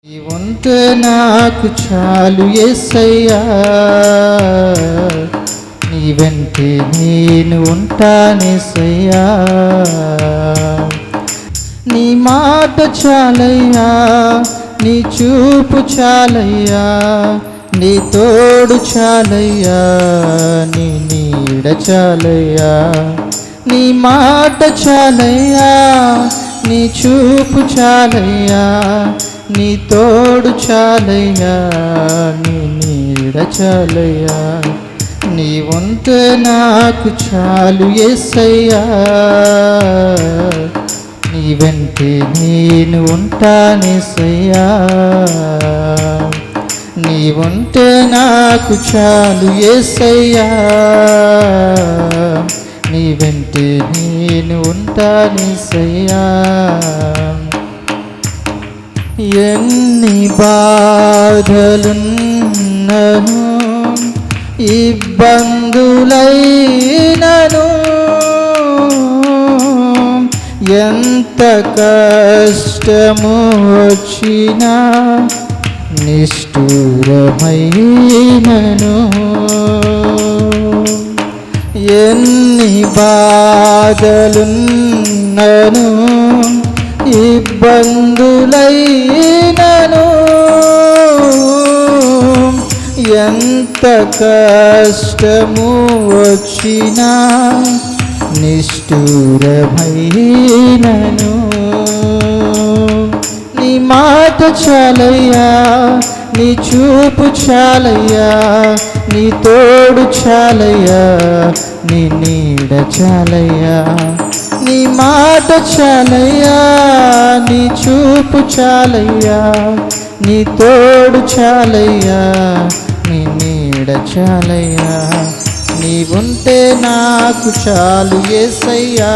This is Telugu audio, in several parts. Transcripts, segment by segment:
నీ ఉంటే నాకు చాలు యేసయ్యా, నీ వెంటే నేను ఉంటానేసయ్యా. నీ మాట చాలయ్యా, నీ చూపు చాలయ్యా, నీ తోడు చాలయ్యా, నీ నీడ చాలయ్యా. నీ మాట చాలయ్యా, నీ చూపు చాలయ్యా, నీ తోడు చాలయ్యా, నీ నీడ చాలయ్యా. నీ ఉంటే నాకు చాలు యేసయ్యా, నీ వెంటే నేను ఉంటానేసయ్యా. నీ ఉంటే నాకు చాలు యేసయ్యా, నీ వెంటే నేను ఉంటానేసయ్యా. ఎన్ని బాధలున్నను, ఇబ్బందులైనను, ఎంత కష్టము వచ్చినా నిష్ఠూరమైనను, ఎన్ని బాధలున్నను, ఇబ్బందులైనను, ఎంత కష్టము వచ్చినా నిష్ఠూరమైనను. నీ మాట చాలయ్యా, నీ చూపు చాలయ్యా, నీ తోడు చాలయ్యా, నీ నీడ చాలయ్యా. నీ మాట చాలయ్యా, నీ చూపు చాలయ్యా, నీ తోడు చాలయ్యా, నీ నీడ చాలయ్యా. నీ ఉంటే నాకు చాలు యేసయ్యా,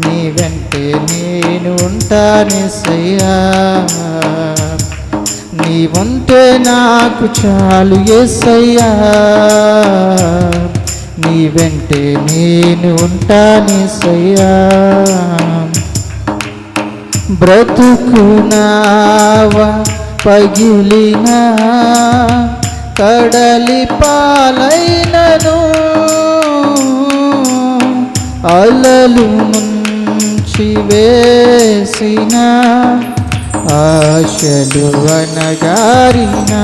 నీ వెంటే నేను ఉంటానేసయ్యా. నీ ఉంటే నాకు చాలు యేసయ్యా, నీ వెంటే నేను ఉంటానేసయ్యా. బ్రతుకునావా పగిలినా, కడలి పాలైనను, అలలు ముంచి వేసిన ఆశలు అనగారినా.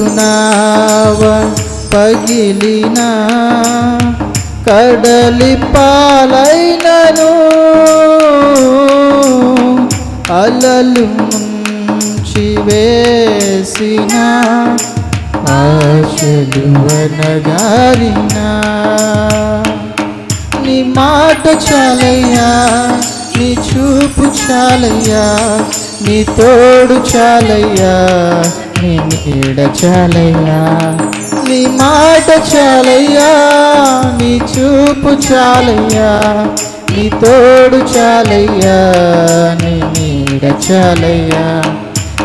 బ్రతుకునావా పగిలినా, కడలి పాలైనను, అలలు ముంచి వేసిన ఆశలు అనగారినా. నీ మాట చాలయ్యా, నీ చూపు చాలయ్యా, నీ తోడు చాలయ్యా, నీ నీడ చాలయ్యా. నీ మాట చాలయ్యా, నీ చూపు చాలయ్యా, నీ తోడు చాలయ్యా, నీ నీడ చాలయ్యా.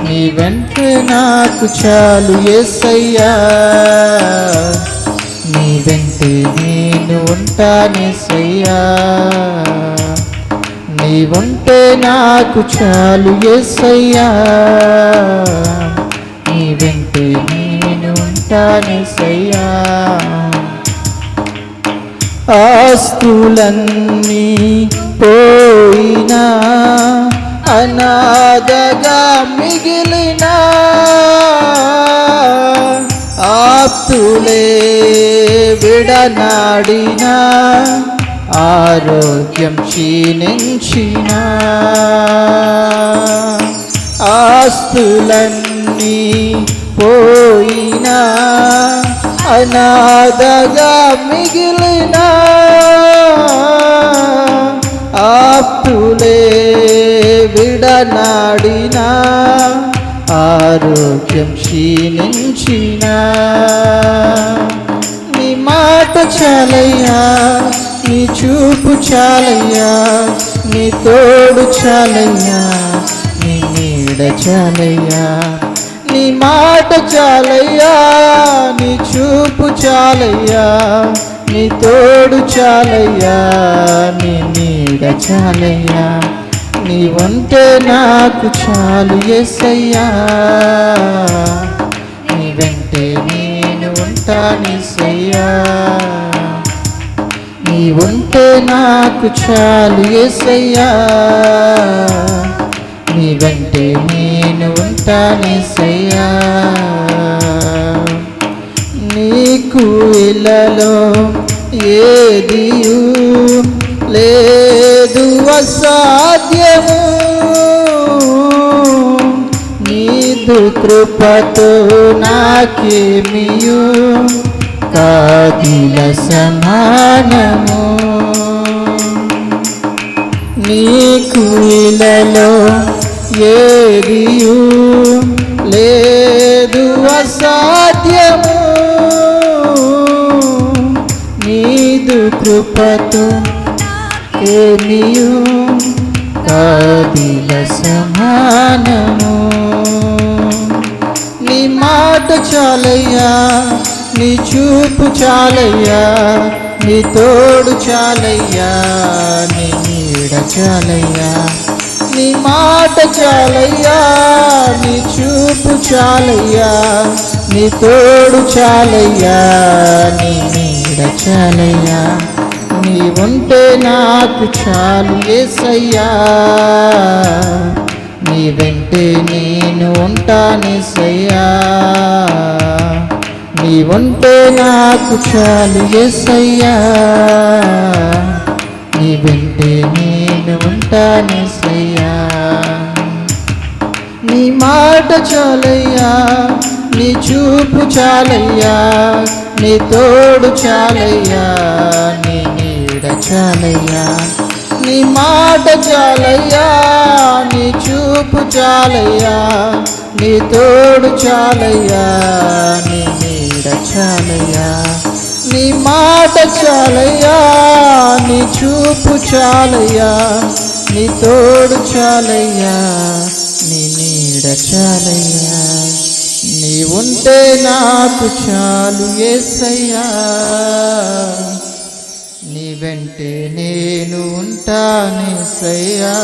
నీ వెంటే నాకు చాలు యేసయ్యా, నీ వెంటే నేను ఉంటానేసయ్యా. నీ ఉంటే నాకు చాలు యేసయ్యా, నీ వెంటే నేను ఉంటానేసయ్యా. ఆస్తులన్నీ పోయినా, అనాథగా మిగిలినా, ఆప్తులే విడనాడినా, ఆరోగ్యం క్షీణించిన, ఆస్తులన్నీ పోయినా, అనాథగా మిగిలిన, ఆప్తులే విడనాడిన, ఆరోగ్యం క్షీణించిన. నీ మాట చాలయ్యా, నీ చూపు చాలయ్యా, నీ తోడు చాలయ్యా, నీ నీడ చాలయ్యా. నీ మాట చాలయ్యా, నీ చూపు చాలయ్యా, నీ తోడు చాలయ్యా, నీ నీడ చాలయ్యా, నీ ఉంటే నాకు చాలు యేసయ్యా, నీ వెంటే నేను ఉంటానేసయ్యా, నీ ఉంటే నాకు చాలు యేసయ్యా, నీ వెంటే నేను ఉంటానేసయ్యా. నీకు ఇలలో ఏదియు లేదు అసాధ్యము, నీదు కృపతో నాకేమియు కాదిల సమానము. నీకు ఇలలో ఏదియు లేదు అసాధ్యము, నీదు కృపతో ఏమియు కాదిల సమానము. నీ మాట చాలయ్యా, నీ చూపు చాలయ్యా, నీ తోడు చాలయ్యా, నీ నీడ చాలయ్యా, నీ మాట చాలయ్యా, నీ చూపు చాలయ్యా, నీ తోడు చాలయ్యా, నీ నీడ చాలయ్యా, నీ ఉంటే నాకు చాలు యేసయ్యా, నీ వెంటే నేను ఉంటానేసయ్యా, నీ ఉంటే నాకు చాలు యేసయ్యా, నీ వెంటే నేను ఉంటానేసయ్యా. నీ మాట చాలయ్యా, నీ చూపు చాలయ్యా, నీ తోడు చాలయ్యా, నీ నీడ చాలయ్యా, నీ మాట చాలయ్యా, నీ చూపు చాలయ్యా, నీ తోడు చాలయ్యా, నీ నీడ చాలయ్యా, నీ మాట చాలయ్యా, నీ చూపు చాలయ్యా, నీ తోడు చాలయ్యా, నీ నీడ చాలయ్యా, నీ ఉంటే నాకు చాలు యేసయ్యా, నీ వెంటే నేను ఉంటానేసయ్యా.